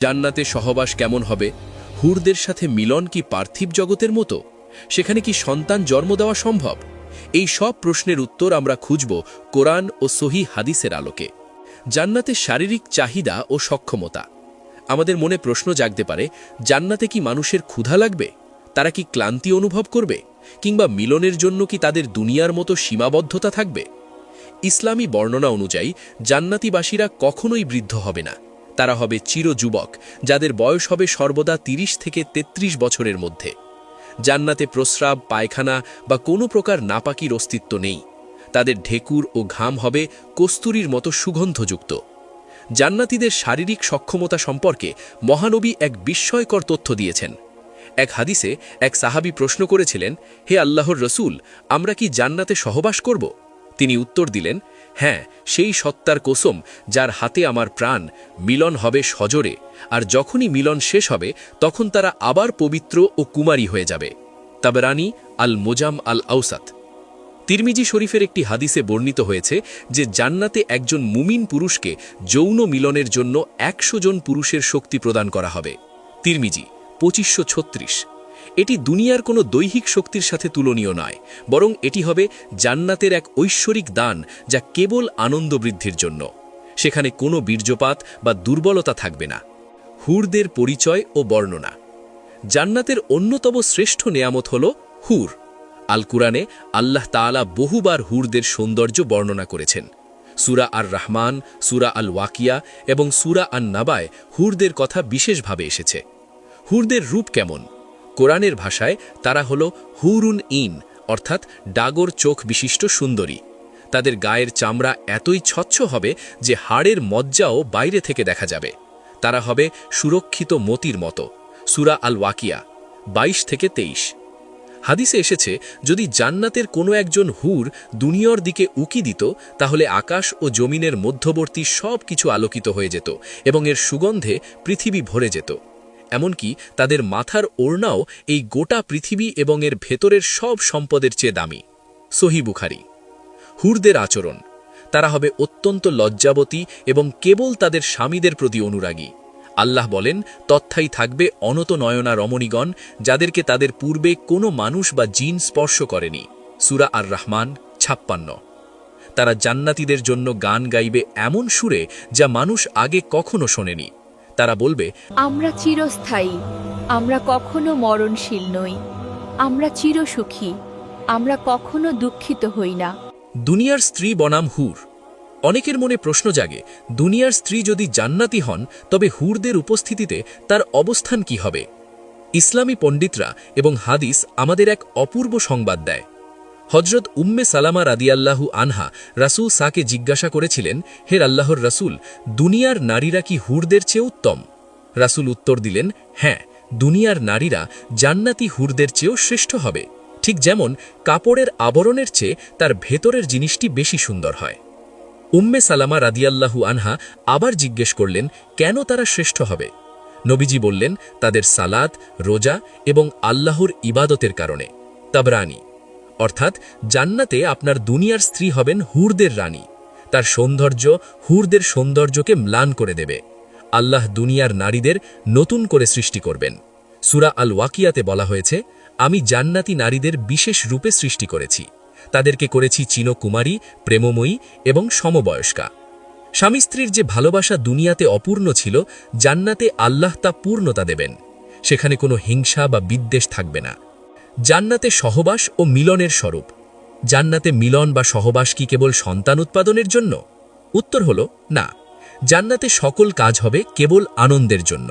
জান্নাতে সহবাস কেমন হবে? হুরদের সাথে মিলন কি পার্থিব জগতের মতো? সেখানে কি সন্তান জন্ম দেওয়া সম্ভব? এই সব প্রশ্নের উত্তর আমরা খুঁজব কোরআন ও সহিহ হাদিসের আলোকে। জান্নাতে শারীরিক চাহিদা ও সক্ষমতা। আমাদের মনে প্রশ্ন জাগতে পারে, জান্নাতে কি মানুষের ক্ষুধা লাগবে? তারা কি ক্লান্তি অনুভব করবে? কিংবা মিলনের জন্য কি তাদের দুনিয়ার মতো সীমাবদ্ধতা থাকবে? ইসলামী বর্ণনা অনুযায়ী জান্নাতীবাসীরা কখনোই বৃদ্ধ হবে না। তারা হবে চিরযুবক, যাদের বয়স হবে সর্বদা ৩০ থেকে ৩৩ বছরের মধ্যে। জান্নাতে প্রস্রাব, পায়খানা বা কোনো প্রকার নাপাকির অস্তিত্ব নেই। তাদের ঢেকুর ও ঘাম হবে কস্তুরীর মতো সুগন্ধযুক্ত। জান্নাতীদের শারীরিক সক্ষমতা সম্পর্কে মহানবী এক বিস্ময়কর তথ্য দিয়েছেন। এক হাদিসে এক সাহাবী প্রশ্ন করেছিলেন, হে আল্লাহর রসূল, আমরা কি জান্নাতে সহবাস করব? তিনি উত্তর দিলেন, হ্যাঁ, সেই সত্তার কসম যার হাতে আমার প্রাণ, মিলন হবে সজোরে, আর যখনই মিলন শেষ হবে তখন তারা আবার পবিত্র ও কুমারী হয়ে যাবে। তাবরানি আল মোজাম আল আউসাত। তিরমিজি শরীফের একটি হাদিসে বর্ণিত হয়েছে যে জান্নাতে একজন মুমিন পুরুষকে যৌন মিলনের জন্য ১০০ জন পুরুষের শক্তি প্রদান করা হবে। তিরমিজি ২৫৩৬। এটি দুনিয়ার কোনো দৈহিক শক্তির সাথে তুলনীয় নয়, বরং এটি হবে জান্নাতের এক ঐশ্বরিক দান, যা কেবল আনন্দ বৃদ্ধির জন্য। সেখানে কোনো বীর্যপাত বা দুর্বলতা থাকবে না। হুরদের পরিচয় ও বর্ণনা। জান্নাতের অন্যতম শ্রেষ্ঠ নেয়ামত হল হুর। আল কুরআনে আল্লাহ তাআলা বহুবার হুরদের সৌন্দর্য বর্ণনা করেছেন। সূরা আর রহমান, সূরা আল ওয়াকিয়া এবং সূরা আন নাবায় হুরদের কথা বিশেষভাবে এসেছে। হুরদের রূপ কেমন? কোরআনের ভাষায় তারা হল হুরুন ইন, অর্থাৎ ডাগর চোখ বিশিষ্ট সুন্দরী। তাদের গায়ের চামড়া এতই স্বচ্ছ হবে যে হাড়ের মজ্জাও বাইরে থেকে দেখা যাবে। তারা হবে সুরক্ষিত মতির মতো। সূরা আল ওয়াকিয়া ২২ থেকে ২৩। হাদিসে এসেছে, যদি জান্নাতের কোনো একজন হুর দুনিয়ার দিকে উকি দিত, তাহলে আকাশ ও জমিনের মধ্যবর্তী সব কিছু আলোকিত হয়ে যেত এবং এর সুগন্ধে পৃথিবী ভরে যেত। এমনকি তাদের মাথার ওড়নাও এই গোটা পৃথিবী এবং এর ভেতরের সব সম্পদের চেয়ে দামি। সহিহ বুখারী। হুরদের আচরণ। তারা হবে অত্যন্ত লজ্জাবতী এবং কেবল তাদের স্বামীদের প্রতি অনুরাগী। আল্লাহ বলেন, তথায় থাকবে অনত নয়না রমণীগণ, যাদেরকে তাদের পূর্বে কোনো মানুষ বা জিন স্পর্শ করেনি। সূরা আর রহমান ৫৬। তারা জান্নাতীদের জন্য গান গাইবে এমন সুরে যা মানুষ আগে কখনো শোনেনি। তারা বলবে, আমরা চিরস্থায়ী, আমরা কখনো মরণশীল নই, আমরা চিরসুখী, আমরা কখনো দুঃখিত হই না। দুনিয়ার স্ত্রী বনাম হুর। অনেকের মনে প্রশ্ন জাগে, দুনিয়ার স্ত্রী যদি জান্নাতি হন, তবে হুরদের উপস্থিতিতে তার অবস্থান কি হবে? ইসলামী পণ্ডিতরা এবং হাদিস আমাদের এক অপূর্ব সংবাদ দেয়। হজরত উম্মে সালামা রাদিয়াল্লাহু আনহা রাসূল সাকে জিজ্ঞাসা করেছিলেন, হে আল্লাহর রাসূল, দুনিয়ার নারীরা কি হুরদের চেয়ে উত্তম? রাসূল উত্তর দিলেন, হ্যাঁ, দুনিয়ার নারীরা জান্নাতি হুরদের চেয়েও শ্রেষ্ঠ হবে। ঠিক যেমন কাপড়ের আবরণের চেয়ে তার ভেতরের জিনিসটি বেশি সুন্দর হয়। উম্মে সালামা রাদিয়াল্লাহু আনহা আবার জিজ্ঞেস করলেন, কেন তারা শ্রেষ্ঠ হবে? নবীজি বললেন, তাদের সালাত, রোজা এবং আল্লাহর ইবাদতের কারণে। তাবরানি। অর্থাৎ জান্নাতে আপনার দুনিয়ার স্ত্রী হবেন হুরদের রানী। তার সৌন্দর্য হুরদের সৌন্দর্যকে ম্লান করে দেবে। আল্লাহ দুনিয়ার নারীদের নতুন করে সৃষ্টি করবেন। সূরা আল ওয়াকিয়াতে বলা হয়েছে, আমি জান্নাতি নারীদের বিশেষ রূপে সৃষ্টি করেছি। তাদেরকে করেছি চিনকুমারী, প্রেমময়ী এবং সমবয়স্কা। স্বামী স্ত্রীর যে ভালোবাসা দুনিয়াতে অপূর্ণ ছিল, জান্নাতে আল্লাহ তা পূর্ণতা দেবেন। সেখানে কোনো হিংসা বা বিদ্বেষ থাকবে না। জান্নাতে সহবাস ও মিলনের স্বরূপ। জান্নাতে মিলন বা সহবাস কি কেবল সন্তান উৎপাদনের জন্য? উত্তর হল না। জান্নাতে সকল কাজ হবে কেবল আনন্দের জন্য।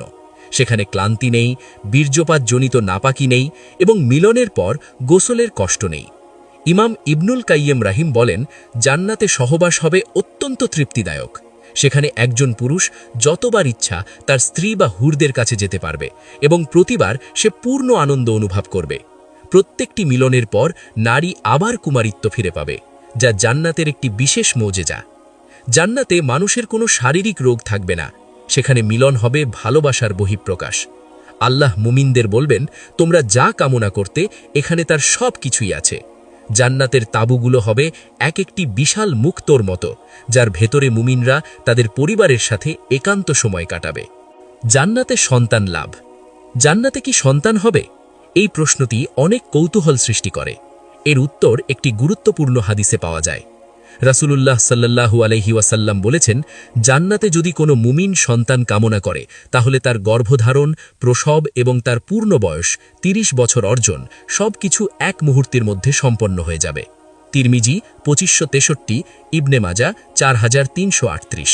সেখানে ক্লান্তি নেই, বীর্যপাতজনিত নাপাকি নেই এবং মিলনের পর গোসলের কষ্ট নেই। ইমাম ইবনুল কাইয়্যিম রাহিম বলেন, জান্নাতে সহবাস হবে অত্যন্ত তৃপ্তিদায়ক। সেখানে একজন পুরুষ যতবার ইচ্ছা তার স্ত্রী বা হুরদের কাছে যেতে পারবে এবং প্রতিবার সে পূর্ণ আনন্দ অনুভব করবে। প্রত্যেকটি মিলনের পর নারী আবার কুমারিত্ব ফিরে পাবে, যা জান্নাতের একটি বিশেষ মোজেজা। জান্নাতে মানুষের কোনো শারীরিক রোগ থাকবে না। সেখানে মিলন হবে ভালোবাসার বহিঃপ্রকাশ। আল্লাহ মুমিনদের বলবেন, তোমরা যা কামনা করতে এখানে তার সব কিছুই আছে। জান্নাতের তাঁবুগুলো হবে এক একটি বিশাল মুক্তোর মতো, যার ভেতরে মুমিনরা তাদের পরিবারের সাথে একান্ত সময় কাটাবে। জান্নাতে সন্তান লাভ। জান্নাতে কি সন্তান হবে? এই প্রশ্নটি অনেক কৌতূহল সৃষ্টি করে। এর উত্তর একটি গুরুত্বপূর্ণ হাদিসে পাওয়া যায়। রাসূলুল্লাহ সাল্লাল্লাহু আলাইহি ওয়াসাল্লাম বলেছেন, জান্নাতে যদি কোনো মুমিন সন্তান কামনা করে তাহলে তার গর্ভধারণ, প্রসব এবং তার পূর্ণ বয়স ৩০ বছর অর্জন সবকিছু এক মুহূর্তের মধ্যে সম্পন্ন হয়ে যাবে। তিরমিজি ২৫৬৩, ইবনে মাজা ৪৩৩৮।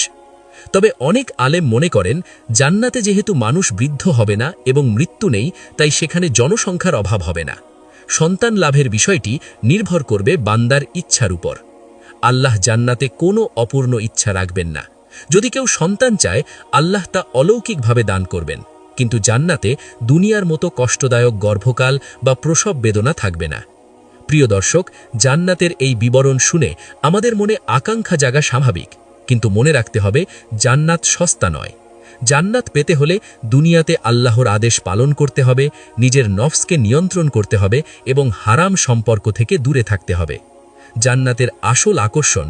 তবে অনেক আলেম মনে করেন, জান্নাতে যেহেতু মানুষ বৃদ্ধ হবে না এবং মৃত্যু নেই, তাই সেখানে জনসংখ্যার অভাব হবে না। সন্তান লাভের বিষয়টি নির্ভর করবে বান্দার ইচ্ছার উপর। আল্লাহ জান্নাতে কোনো অপূর্ণ ইচ্ছা রাখবেন না। যদি কেউ সন্তান চায়, আল্লাহ তা অলৌকিকভাবে দান করবেন, কিন্তু জান্নাতে দুনিয়ার মতো কষ্টদায়ক গর্ভকাল বা প্রসব বেদনা থাকবে না। প্রিয় দর্শক, জান্নাতের এই বিবরণ শুনে আমাদের মনে আকাঙ্ক্ষা জাগা স্বাভাবিক, কিন্তু মনে রাখতে হবে, জান্নাত সস্তা নয়। জান্নাত পেতে হলে দুনিয়াতে আল্লাহর আদেশ পালন করতে হবে, নিজের নফসকে নিয়ন্ত্রণ করতে হবে এবং হারাম সম্পর্ক থেকে দূরে থাকতে হবে। জান্নাতের আসল আকর্ষণ